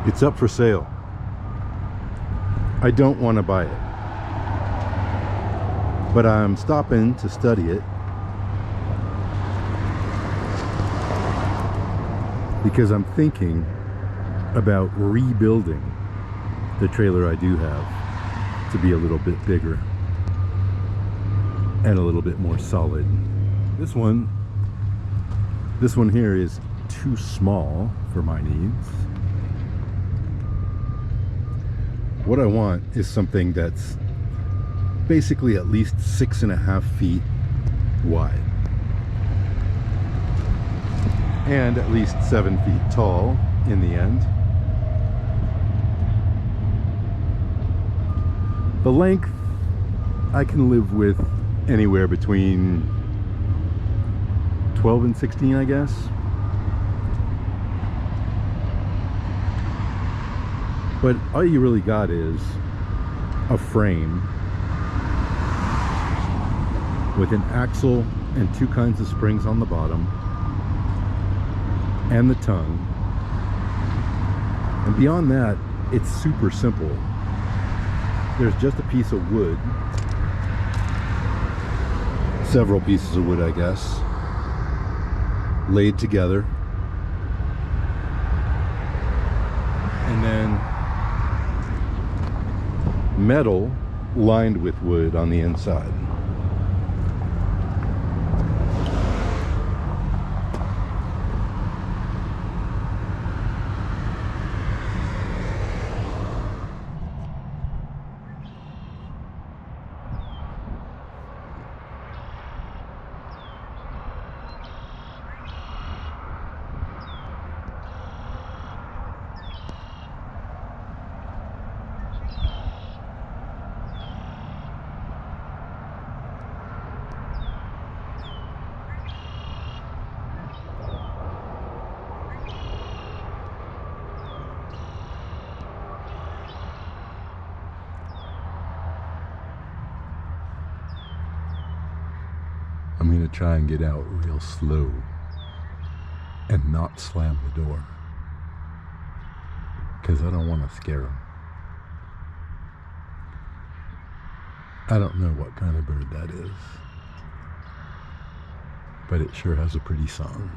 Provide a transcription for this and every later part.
It's up for sale. I don't want to buy it, but I'm stopping to study it because I'm thinking about rebuilding the trailer I do have to be a little bit bigger and a little bit more solid. This one here is too small for my needs. What I want is something that's basically at least 6.5 feet wide and at least 7 feet tall in the end. The length I can live with anywhere between 12 and 16, I guess. But all you really got is a frame with an axle and 2 kinds of springs on the bottom and the tongue. And beyond that, it's super simple. There's just a piece of wood, several pieces of wood, I guess, laid together, and then metal lined with wood on the inside. I'm going to try and get out real slow and not slam the door because I don't want to scare him. I don't know what kind of bird that is, but it sure has a pretty song.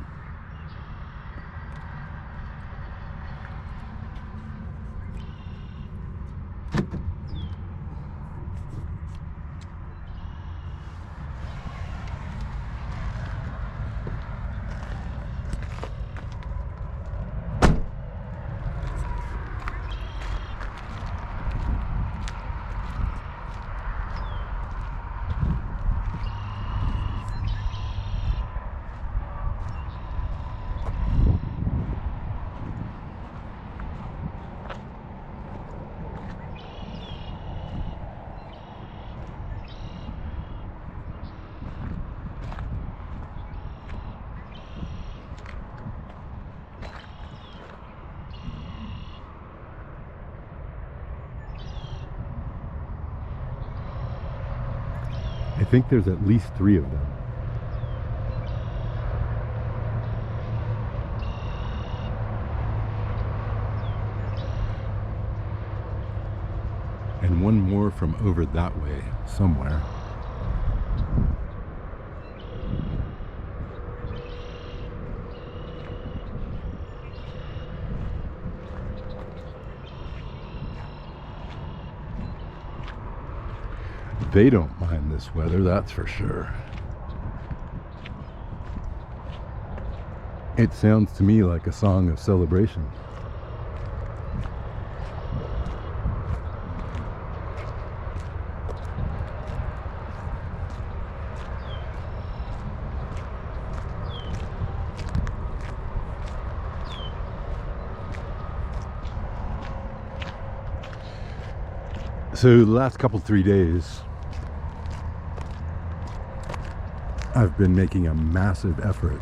I think there's at least 3 of them. And one more from over that way somewhere. They don't mind this weather, that's for sure. It sounds to me like a song of celebration. So the last 3 days, I've been making a massive effort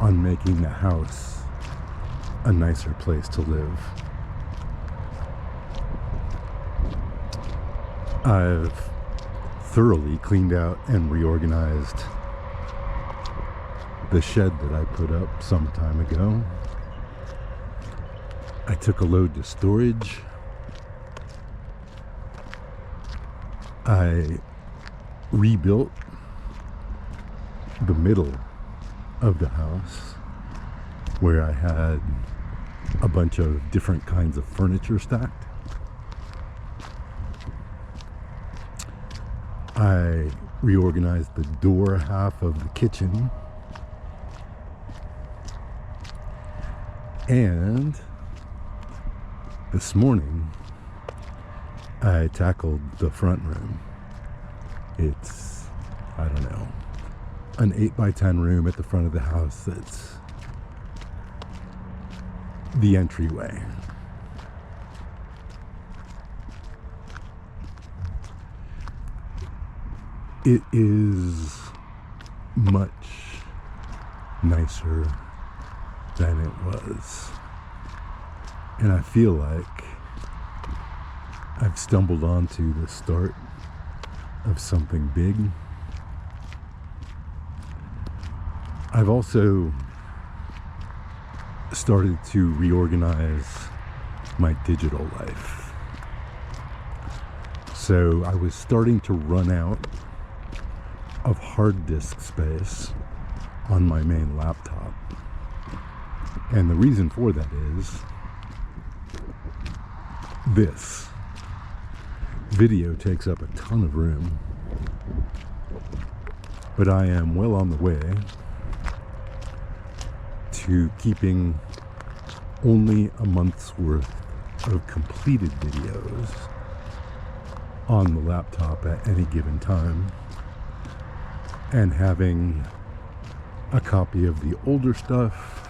on making the house a nicer place to live. I've thoroughly cleaned out and reorganized the shed that I put up some time ago. I took a load to storage. I rebuilt the middle of the house where I had a bunch of different kinds of furniture stacked. I reorganized the door half of the kitchen, and this morning I tackled the front room. It's, I don't know, an 8x10 room at the front of the house that's the entryway. It is much nicer than it was. And I feel like I've stumbled onto the start of something big. I've also started to reorganize my digital life. So I was starting to run out of hard disk space on my main laptop. And the reason for that is this video takes up a ton of room, but I am well on the way to keeping only a month's worth of completed videos on the laptop at any given time, and having a copy of the older stuff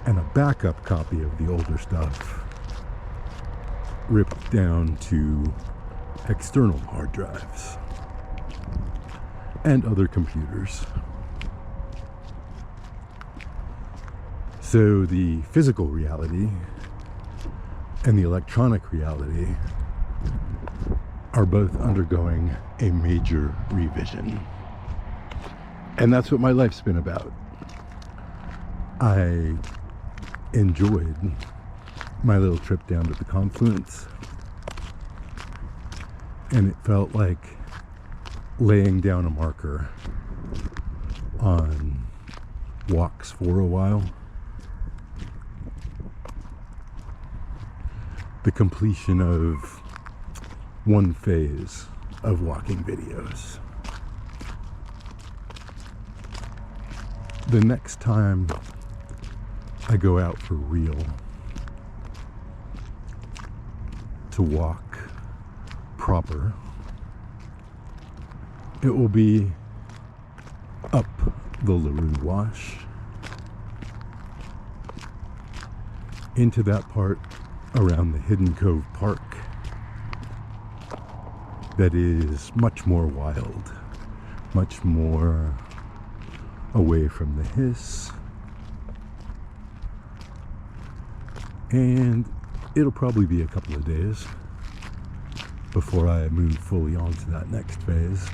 and a backup copy of the older stuff ripped down to external hard drives and other computers. So the physical reality and the electronic reality are both undergoing a major revision. And that's what my life's been about. I enjoyed my little trip down to the confluence, and it felt like laying down a marker on walks for a while. The completion of one phase of walking videos. The next time I go out for real to walk proper, it will be up the LaRue Wash into that part around the Hidden Cove Park that is much more wild, much more away from the hiss, and it'll probably be a couple of days before I move fully on to that next phase,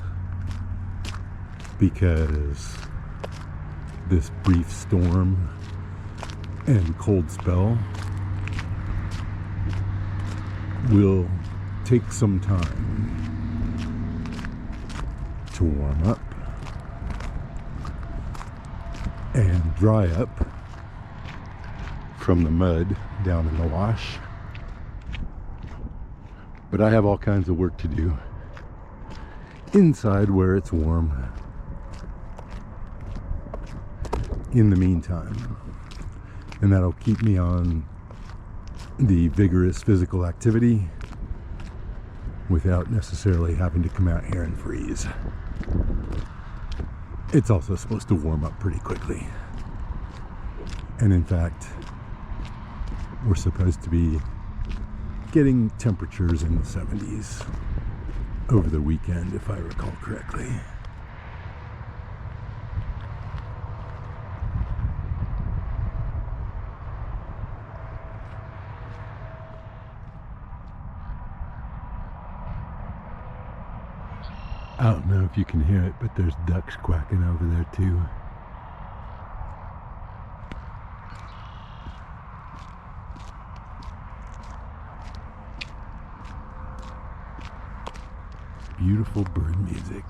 because this brief storm and cold spell will take some time to warm up and dry up from the mud down in the wash. But I have all kinds of work to do inside where it's warm in the meantime, and that'll keep me on the vigorous physical activity without necessarily having to come out here and freeze. It's also supposed to warm up pretty quickly. And in fact, we're supposed to be getting temperatures in the 70s over the weekend, if I recall correctly. I don't know if you can hear it, but there's ducks quacking over there too. beautiful bird music.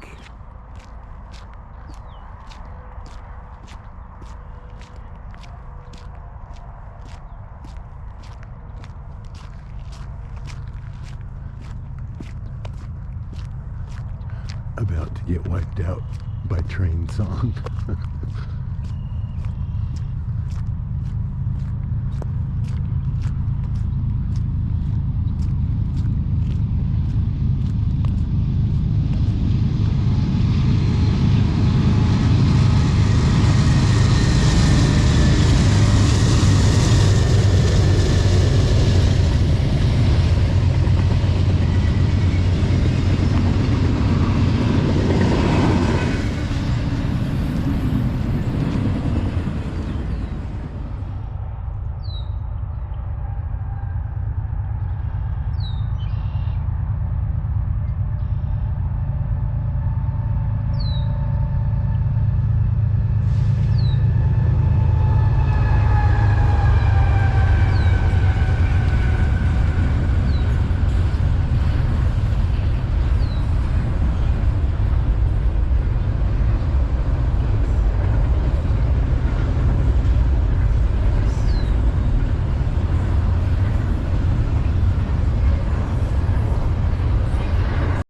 About to get wiped out by train song.